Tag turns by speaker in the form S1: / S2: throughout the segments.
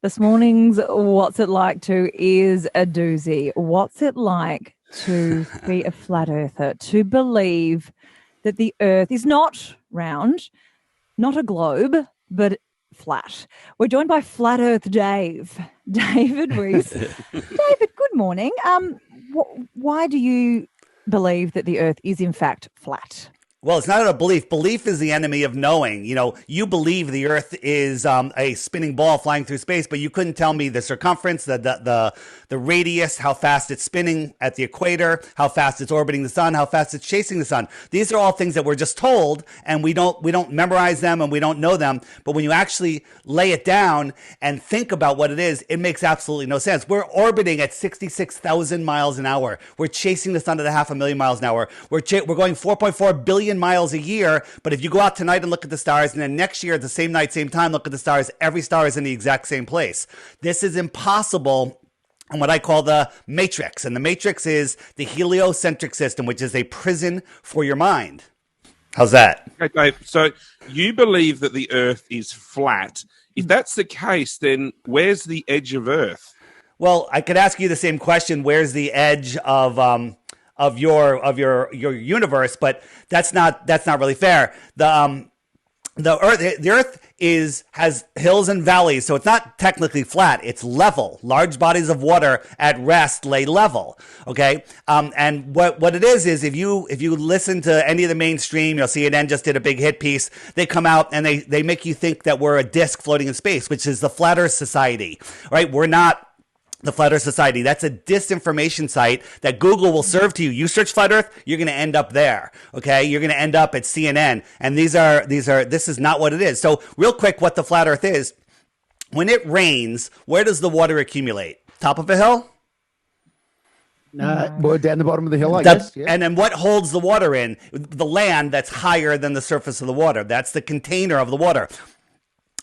S1: This morning's What's It Like To is a doozy. What's it like to be a flat earther, to believe that the earth is not round, not a globe, but flat? We're joined by Flat Earth Dave, David Weiss. David, good morning. Why do you believe that the earth is in fact flat?
S2: Well, it's not a belief. Belief is the enemy of knowing. You know, you believe the Earth is a spinning ball flying through space, but you couldn't tell me the circumference, the radius, how fast it's spinning at the equator, how fast it's orbiting the sun, how fast it's chasing the sun. These are all things that we're just told, and we don't memorize them and we don't know them. But when you actually lay it down and think about what it is, it makes absolutely no sense. We're orbiting at 66,000 miles an hour. We're chasing the sun at 500,000 miles an hour. We're going 4.4 billion miles a year, but if you go out tonight and look at the stars, and then next year at the same night, same time, look at the stars, every star is in the exact same place. This is impossible in what I call the matrix, and the matrix is the heliocentric system, which is a prison for your mind. How's that?
S3: Okay, Dave, so you believe that the Earth is flat. If that's the case, then where's the edge of Earth?
S2: Well, I could ask you the same question. Where's the edge of your universe? But that's not really fair. The Earth has hills and valleys, so it's not technically flat. It's level. Large bodies of water at rest lay level. Okay, and what it is if you listen to any of the mainstream, CNN just did a big hit piece. They come out and they make you think that we're a disk floating in space, which is the Flat Earth Society. Right? We're not the Flat Earth Society. That's a disinformation site that Google will serve to you. You search Flat Earth, you're going to end up there. Okay. You're going to end up at CNN. And this is not what it is. So real quick, what the Flat Earth is: when it rains, where does the water accumulate? Top of a hill?
S4: Well, down the bottom of the hill, I guess. Yeah.
S2: And then what holds the water in? The land that's higher than the surface of the water. That's the container of the water.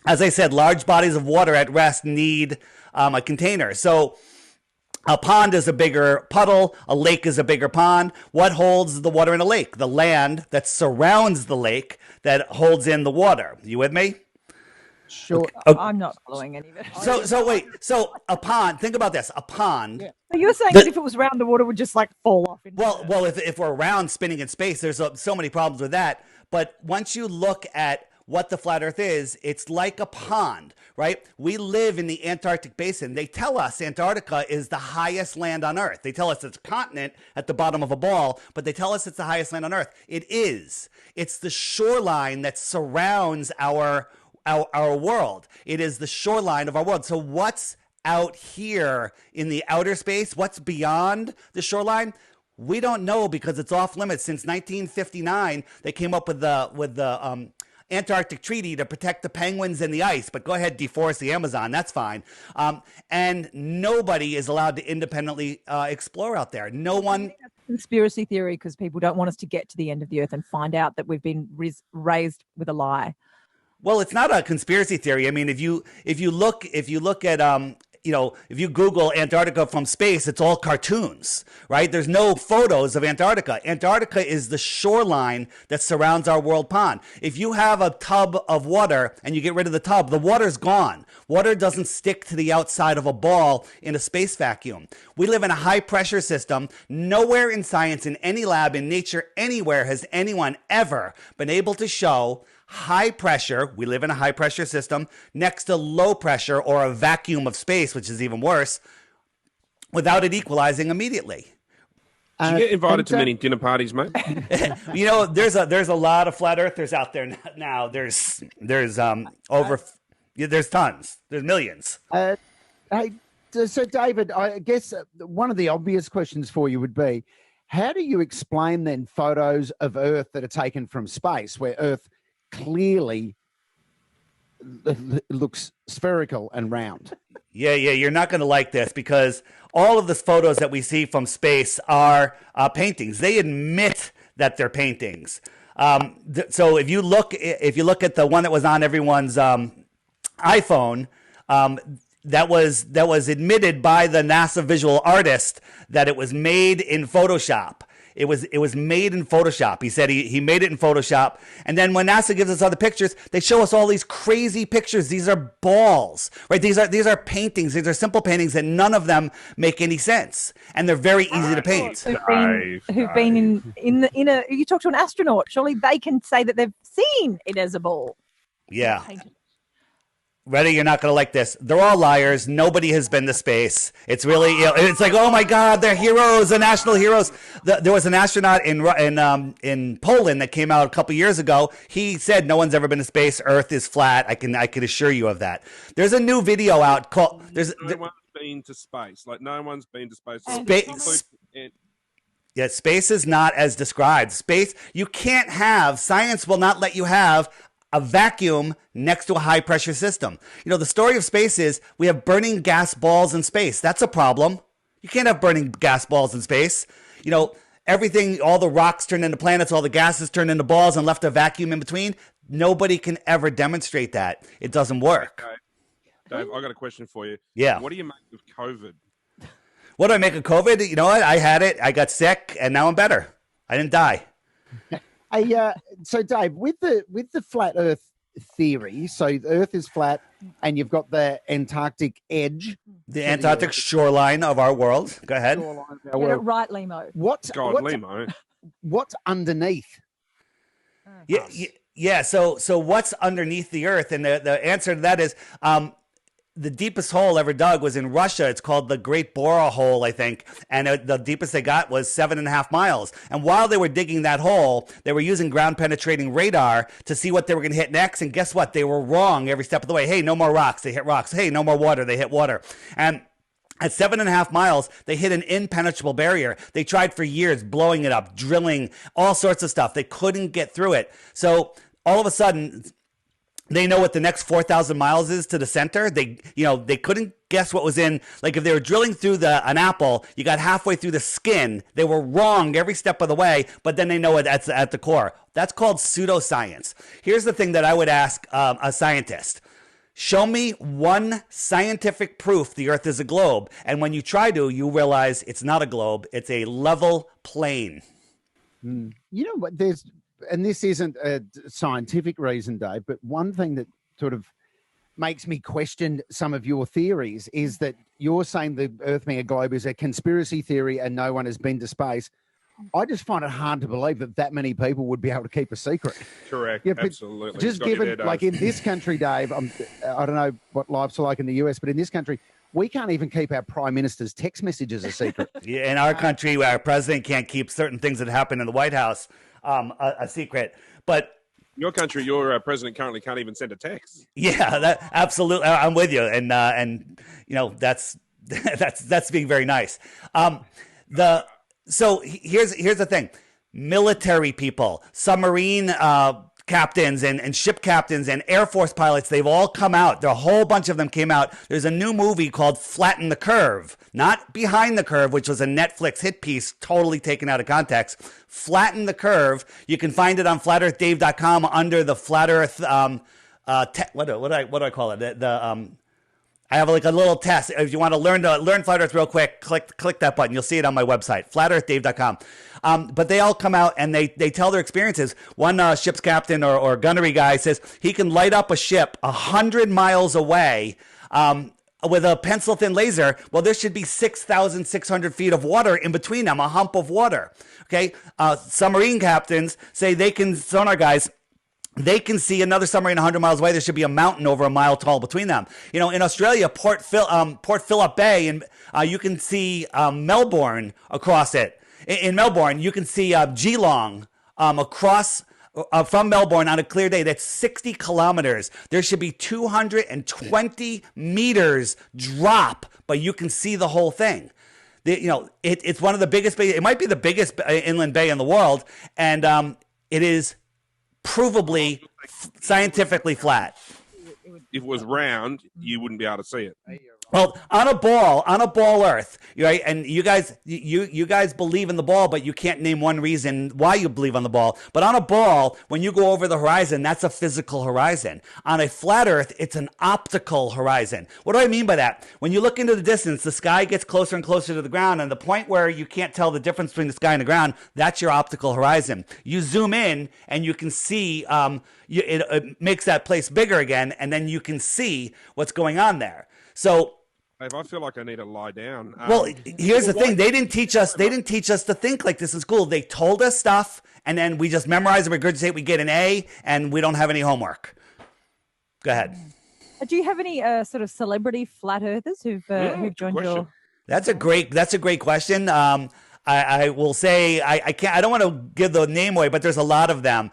S2: As I said, large bodies of water at rest need a container. So a pond is a bigger puddle. A lake is a bigger pond. What holds the water in a lake? The land that surrounds the lake that holds in the water. You with me?
S4: Sure.
S2: Okay.
S1: I'm not following any of it.
S2: So a pond, think about this. A pond.
S1: Yeah. So you're saying that if it was round, the water would just like fall off?
S2: Well, if we're around spinning in space, there's so many problems with that. But once you look at what the flat earth is, it's like a pond, right? We live in the Antarctic basin. They tell us Antarctica is the highest land on earth. They tell us it's a continent at the bottom of a ball, but they tell us it's the highest land on earth. It is. It's the shoreline that surrounds our world. It is the shoreline of our world. So what's out here in the outer space? What's beyond the shoreline? We don't know, because it's off limits. Since 1959, they came up with the Antarctic Treaty to protect the penguins and the ice, but go ahead, deforest the Amazon, that's fine. And nobody is allowed to independently explore out there. No one.
S1: Conspiracy theory, because people don't want us to get to the end of the earth and find out that we've been raised with a lie.
S2: Well, it's not a conspiracy theory. I mean, if you look at if you Google Antarctica from space, it's all cartoons, right? There's no photos of Antarctica. Antarctica is the shoreline that surrounds our world pond. If you have a tub of water and you get rid of the tub, the water's gone. Water doesn't stick to the outside of a ball in a space vacuum. We live in a high pressure system. Nowhere in science, in any lab, in nature, anywhere has anyone ever been able to show high pressure, we live in a high pressure system, next to low pressure or a vacuum of space, which is even worse, without it equalizing immediately.
S3: Do you get invited to many dinner parties, mate?
S2: There's a lot of flat earthers out there now. There's tons. There's millions.
S4: So David, I guess one of the obvious questions for you would be, how do you explain then photos of Earth that are taken from space, where Earth clearly looks spherical and round?
S2: Yeah, you're not going to like this, because all of the photos that we see from space are paintings. They admit that they're paintings. So if you look at the one that was on everyone's iPhone, that was admitted by the NASA visual artist that it was made in Photoshop. It was made in Photoshop. He said he made it in Photoshop. And then when NASA gives us other pictures, they show us all these crazy pictures. These are balls, right? These are paintings. These are simple paintings that none of them make any sense, and they're very easy to paint.
S1: Who've been in a? You talk to an astronaut. Surely they can say that they've seen it as a ball.
S2: Yeah. Ready? You're not going to like this. They're all liars. Nobody has been to space. It's really, it's like, oh my God, they're heroes, the national heroes. There was an astronaut in Poland that came out a couple years ago. He said no one's ever been to space. Earth is flat. I can assure you of that. There's a new video out called.
S3: No one's been to space. Like no one's been to space.
S2: Yeah, space is not as described. Space, you can't have. Science will not let you have a vacuum next to a high pressure system. You know, the story of space is we have burning gas balls in space. That's a problem. You can't have burning gas balls in space. You know, everything, all the rocks turn into planets, all the gases turn into balls and left a vacuum in between. Nobody can ever demonstrate that. It doesn't work.
S3: Okay. Dave, I got a question for you.
S2: Yeah.
S3: What do you make of COVID?
S2: What do I make of COVID? You know what? I had it. I got sick and now I'm better. I didn't die.
S4: Hey, so Dave, with the flat Earth theory, so the Earth is flat, and you've got the Antarctic edge,
S2: the Antarctic shoreline of our world. Go ahead.
S1: Get it right, Lehmo.
S3: Lehmo.
S4: What's underneath?
S2: Yeah. So what's underneath the Earth? And the answer to that is the deepest hole ever dug was in Russia. It's called the Great Bora Hole, I think. And the deepest they got was 7.5 miles. And while they were digging that hole, they were using ground penetrating radar to see what they were going to hit next. And guess what? They were wrong every step of the way. Hey, no more rocks. They hit rocks. Hey, no more water. They hit water. And at 7.5 miles, they hit an impenetrable barrier. They tried for years blowing it up, drilling, all sorts of stuff. They couldn't get through it. So all of a sudden, they know what the next 4,000 miles is to the center. They couldn't guess what was in. Like if they were drilling through an apple, you got halfway through the skin. They were wrong every step of the way, but then they know it at the core. That's called pseudoscience. Here's the thing that I would ask a scientist. Show me one scientific proof the Earth is a globe. And when you try to, you realize it's not a globe. It's a level plane.
S4: You know what? And this isn't a scientific reason, Dave, but one thing that sort of makes me question some of your theories is that you're saying the Earth being a globe is a conspiracy theory and no one has been to space. I just find it hard to believe that many people would be able to keep a secret.
S3: Correct. Yeah, absolutely.
S4: Just given, like in this country, Dave, I don't know what life's like in the US, but in this country, we can't even keep our prime minister's text messages a secret.
S2: Yeah, in our country, our president can't keep certain things that happen in the White House a secret. But
S3: your country, your president currently can't even send a text.
S2: Yeah, that absolutely. I'm with you, and you know that's being very nice. So here's the thing: military people, submarine captains, and ship captains, and Air Force pilots, they've all come out. There are a whole bunch of them came out. There's a new movie called Flatten the Curve, not Behind the Curve, which was a Netflix hit piece, totally taken out of context. Flatten the Curve. You can find it on flatearthdave.com under the Flat Earth. What do I call it? I have like a little test. If you want to learn Flat Earth real quick, click that button. You'll see it on my website, flatearthdave.com. But they all come out and they tell their experiences. One ship's captain or gunnery guy says he can light up a ship 100 miles away with a pencil-thin laser. Well, there should be 6,600 feet of water in between them, a hump of water. Okay, submarine captains say sonar guys, they can see another submarine 100 miles away. There should be a mountain over a mile tall between them. You know, in Australia, Port Phillip Bay, and you can see Melbourne across it. In Melbourne, you can see Geelong across from Melbourne on a clear day. That's 60 kilometers. There should be 220 meters drop, but you can see the whole thing. It's one of the biggest bay. It might be the biggest inland bay in the world, and it is provably scientifically flat.
S3: If it was round, you wouldn't be able to see it.
S2: Well, on a ball Earth, right? And you guys believe in the ball, but you can't name one reason why you believe on the ball. But on a ball, when you go over the horizon, that's a physical horizon. On a flat Earth, it's an optical horizon. What do I mean by that? When you look into the distance, the sky gets closer and closer to the ground, and the point where you can't tell the difference between the sky and the ground, that's your optical horizon. You zoom in, and you can see. It makes that place bigger again, and then you can see what's going on there. So,
S3: Dave, I feel like I need to lie down.
S2: well, here's the thing: they didn't teach us. They didn't teach us to think like this in school. They told us stuff, and then we just memorize and regurgitate. We get an A, and we don't have any homework. Go ahead.
S1: Do you have any sort of celebrity flat earthers who've joined your?
S2: That's a great question. I will say I can't. I don't want to give the name away, but there's a lot of them.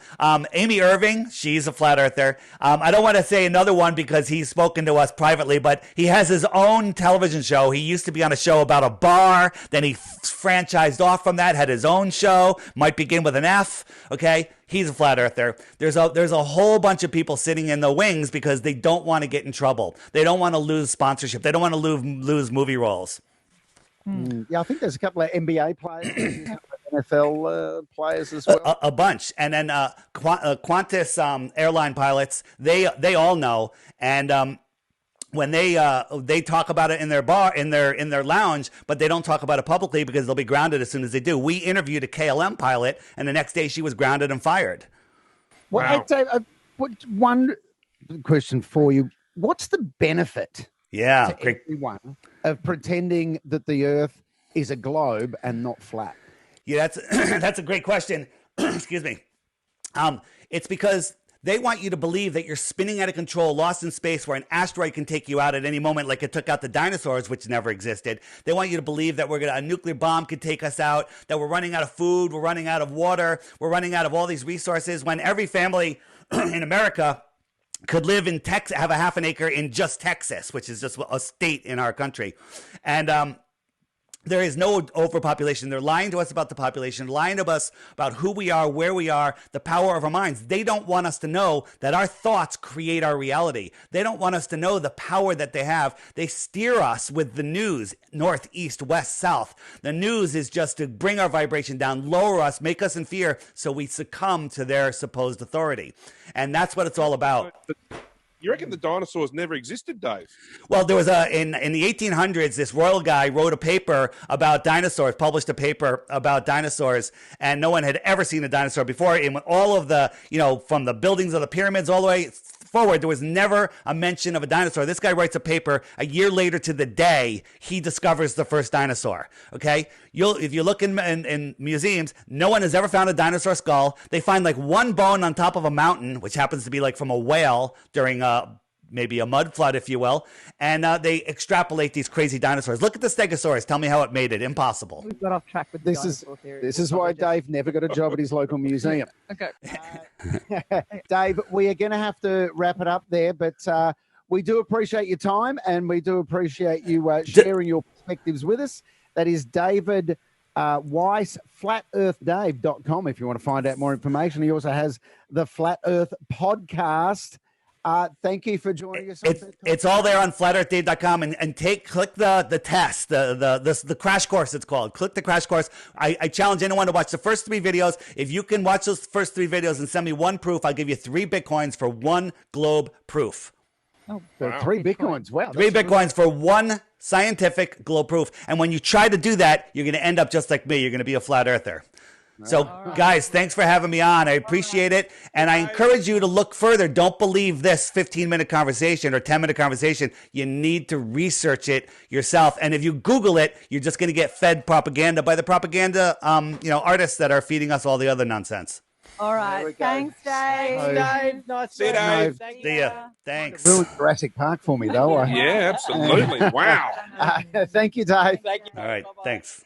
S2: Amy Irving, she's a flat earther. I don't want to say another one because he's spoken to us privately, but he has his own television show. He used to be on a show about a bar, then he franchised off from that, had his own show. Might begin with an F. Okay, he's a flat earther. There's a whole bunch of people sitting in the wings because they don't want to get in trouble. They don't want to lose sponsorship. They don't want to lose movie roles.
S4: Yeah, I think there's a couple of NBA players, a couple of NFL players as well.
S2: A bunch, and then Qantas airline pilots. They all know, and when they talk about it in their bar, in their lounge, but they don't talk about it publicly because they'll be grounded as soon as they do. We interviewed a KLM pilot, and the next day she was grounded and fired.
S4: Well,
S3: Wow.
S4: one question for you: what's the benefit?
S2: Yeah,
S4: To everyone of pretending that the Earth is a globe and not flat?
S2: Yeah, that's a great question. Excuse me. It's because they want you to believe that you're spinning out of control, lost in space, where an asteroid can take you out at any moment, like it took out the dinosaurs, which never existed. They want you to believe that a nuclear bomb could take us out, that we're running out of food, we're running out of water, we're running out of all these resources, when every family in America could live in Texas, have a half an acre in just Texas, which is just a state in our country. And there is no overpopulation. They're lying to us about the population, lying to us about who we are, where we are, the power of our minds. They don't want us to know that our thoughts create our reality. They don't want us to know the power that they have. They steer us with the news, north, east, west, south. The news is just to bring our vibration down, lower us, make us in fear, so we succumb to their supposed authority. And that's what it's all about.
S3: You reckon the dinosaurs never existed, Dave?
S2: Well, there was in the 1800s, this royal guy wrote a paper about dinosaurs, published a paper about dinosaurs, and no one had ever seen a dinosaur before. And all of the, from the buildings of the pyramids all the way forward, there was never a mention of a dinosaur. This guy writes a paper a year later to the day he discovers the first dinosaur. Okay, if you look in museums, no one has ever found a dinosaur skull. They find like one bone on top of a mountain, which happens to be like from a whale during maybe a mud flood, if you will, and they extrapolate these crazy dinosaurs. Look at the Stegosaurus. Tell me how it made it. Impossible.
S1: We've got off track with the dinosaur theory.
S4: This is why Dave never got a job at his local museum.
S1: Okay.
S4: Dave, we are going to have to wrap it up there, but we do appreciate your time and we do appreciate you sharing your perspectives with us. That is David Weiss, flatearthdave.com if you want to find out more information. He also has the Flat Earth podcast. Thank you for joining us.
S2: It's all there on flatearthdave.com and click the test, the crash course it's called. Click the crash course. I challenge anyone to watch the first 3 videos. If you can watch those first 3 videos and send me 1 proof, I'll give you 3 Bitcoins for 1 globe proof.
S1: Oh,
S4: wow. 3 Bitcoins. Wow.
S2: 3 Bitcoins for 1 scientific globe proof. And when you try to do that, you're going to end up just like me. You're going to be a flat earther. So, guys, thanks for having me on. I appreciate it. And I encourage you to look further. Don't believe this 15-minute conversation or 10-minute conversation. You need to research it yourself. And if you Google it, you're just going to get fed propaganda by the propaganda artists that are feeding us all the other nonsense.
S1: All right. Thanks, Dave.
S5: Dave. Nice
S3: See you, Dave.
S2: See ya. Thanks.
S4: Ruined Jurassic Park for me, though.
S3: Yeah, absolutely. Wow.
S4: Thank you, Dave.
S5: Thank you.
S2: All right.
S5: Bye-bye.
S2: Thanks.